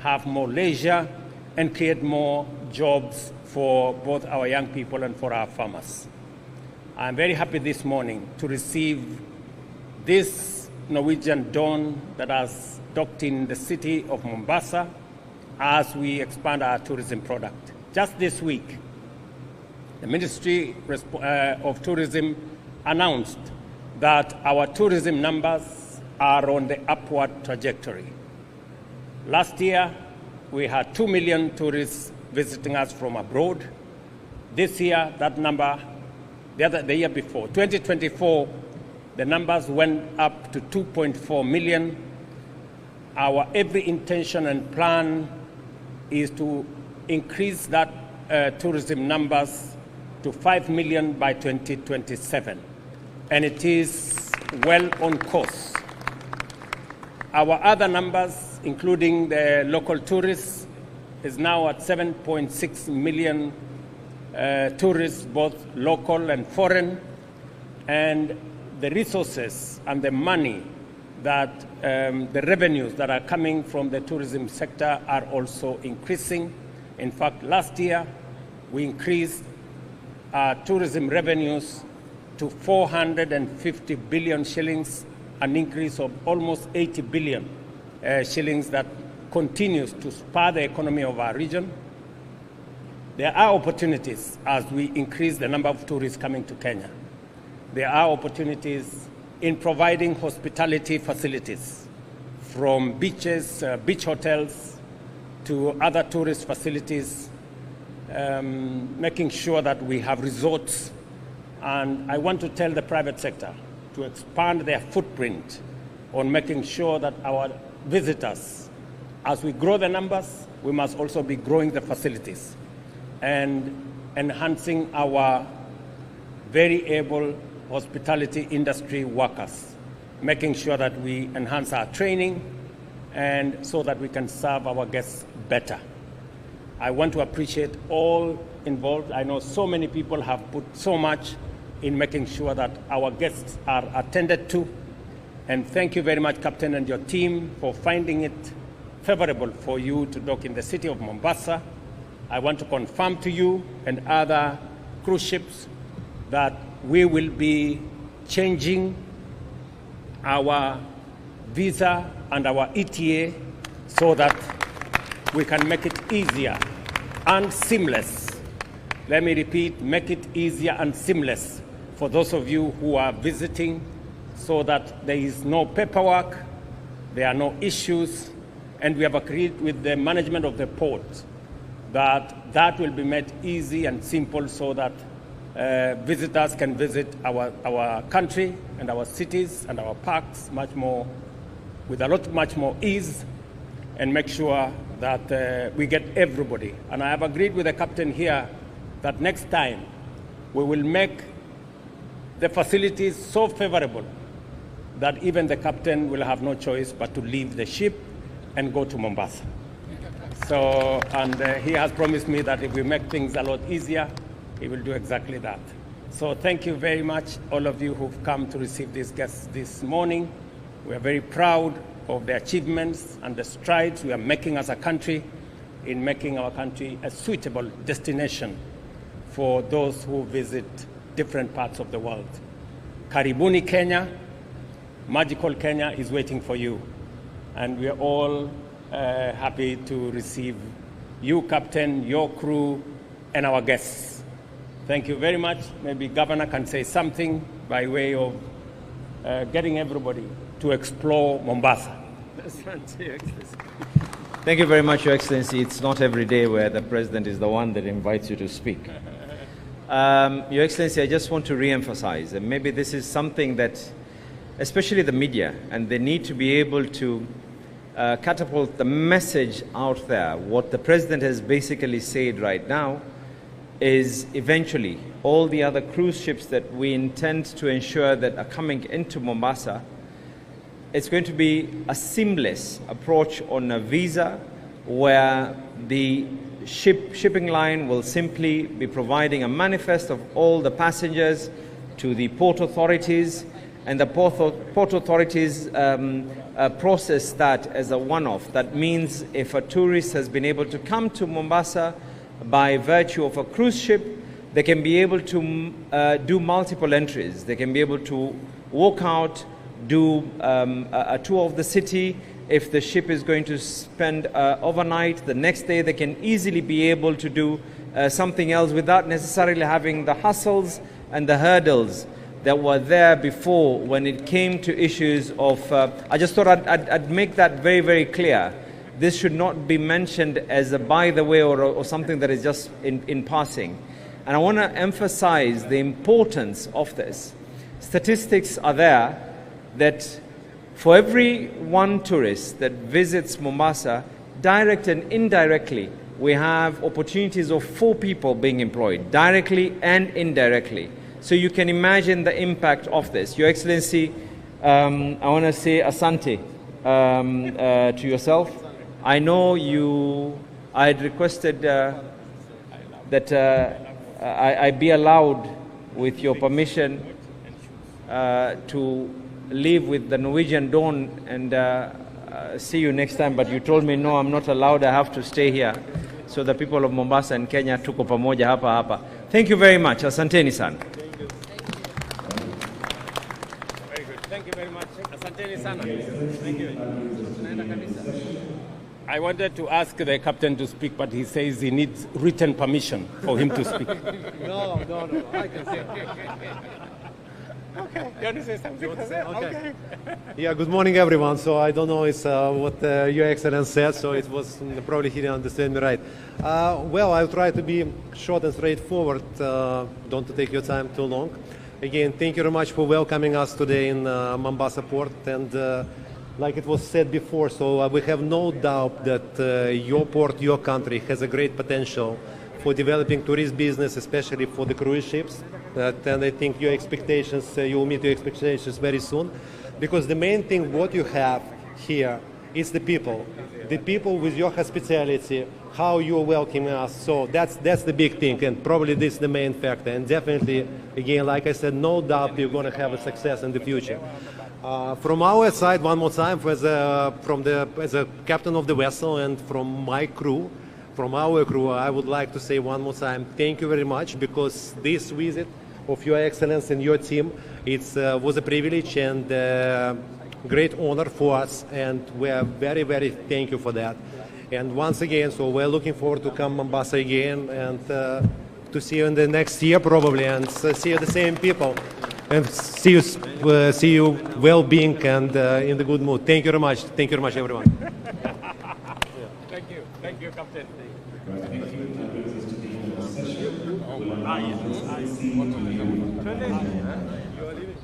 have more leisure, and create more jobs for both our young people and for our farmers. I'm very happy this morning to receive this Norwegian dawn that has docked in the city of Mombasa as we expand our tourism product. Just this week, the Ministry of Tourism announced that our tourism numbers are on the upward trajectory. Last year, we had 2 million tourists visiting us from abroad. This year, that number, the year before, 2024, the numbers went up to 2.4 million. Our every intention and plan is to increase that tourism numbers to 5 million by 2027. And it is well on course. Our other numbers, including the local tourists, is now at 7.6 million tourists, both local and foreign. And the resources and the money that the revenues that are coming from the tourism sector are also increasing. In fact, last year, we increased our tourism revenues to 450 billion shillings, an increase of almost 80 billion shillings that continues to spur the economy of our region. There are opportunities as we increase the number of tourists coming to Kenya. There are opportunities in providing hospitality facilities, from beaches, beach hotels, to other tourist facilities, making sure that we have resorts. And I want to tell the private sector to expand their footprint on making sure that our visitors, as we grow the numbers, we must also be growing the facilities and enhancing our very able hospitality industry workers, making sure that we enhance our training and so that we can serve our guests better. I want to appreciate all involved. I know so many people have put so much in making sure that our guests are attended to. And thank you very much, Captain, and your team for finding it favorable for you to dock in the city of Mombasa. I want to confirm to you and other cruise ships that we will be changing our visa and our ETA so that we can make it easier and seamless. Let me repeat, make it easier and seamless for those of you who are visiting, so that there is no paperwork, there are no issues, and we have agreed with the management of the port that that will be made easy and simple so that visitors can visit our country and our cities and our parks with much more ease, and make sure that we get everybody. And I have agreed with the captain here that next time we will make the facilities so favorable that even the captain will have no choice but to leave the ship and go to Mombasa. So, and he has promised me that if we make things a lot easier, he will do exactly that. So thank you very much, all of you who've come to receive these guests this morning. We are very proud of the achievements and the strides we are making as a country in making our country a suitable destination for those who visit different parts of the world. Karibuni Kenya, magical Kenya is waiting for you. And we are all happy to receive you, Captain, your crew, and our guests. Thank you very much. Maybe Governor can say something by way of getting everybody to explore Mombasa. Thank you very much, Your Excellency. It's not every day where the President is the one that invites you to speak. Your Excellency, I just want to re-emphasize, and maybe this is something that, especially the media, and they need to be able to catapult the message out there. What the President has basically said right now is eventually all the other cruise ships that we intend to ensure that are coming into Mombasa, it's going to be a seamless approach on a visa where the shipping line will simply be providing a manifest of all the passengers to the port authorities, and the port authorities process that as a one-off. That means if a tourist has been able to come to Mombasa by virtue of a cruise ship, they can be able to do multiple entries. They can be able to walk out, do a tour of the city. If the ship is going to spend overnight, the next day they can easily be able to do something else without necessarily having the hassles and the hurdles that were there before when it came to issues of... I just thought I'd make that very, very clear. This should not be mentioned as a by the way or something that is just in passing. And I want to emphasize the importance of this. Statistics are there that for every one tourist that visits Mombasa, direct and indirectly, we have opportunities of 4 people being employed, directly and indirectly. So you can imagine the impact of this. Your Excellency, I want to say asante to yourself. I know I had requested that I be allowed, with your permission, to leave with the Norwegian Dawn and see you next time, but you told me no, I'm not allowed, I have to stay here. So the people of Mombasa and Kenya tuko pamoja hapa hapa. Thank you very much. Asanteni sana. Very good. Thank you very much. Asanteni sana. Thank you. I wanted to ask the captain to speak, but he says he needs written permission for him to speak. No, I can say. Okay. You want to say something? Okay. Yeah, good morning, everyone. So I don't know what Your Excellency said, so it was probably he didn't understand me right. Well, I'll try to be short and straightforward, don't to take your time too long. Again, thank you very much for welcoming us today in Mombasa Port. And like it was said before, so we have no doubt that your port, your country, has a great potential for developing tourist business, especially for the cruise ships. And I think your expectations, you will meet your expectations very soon. Because the main thing what you have here is the people. The people with your hospitality, how you're welcoming us. So that's the big thing, and probably this is the main factor. And definitely, again, like I said, no doubt you're going to have a success in the future. From our side, one more time, as a captain of the vessel and from my crew, from our crew, I would like to say one more time, thank you very much, because this visit of Your Excellency and your team, it was a privilege and great honor for us, and we are very, very thank you for that. And once again, so we're looking forward to come Mombasa again and to see you in the next year probably, and see you the same people, and see you well-being and in the good mood. Thank you very much. Thank you very much, everyone. Thank you, Captain. Yes.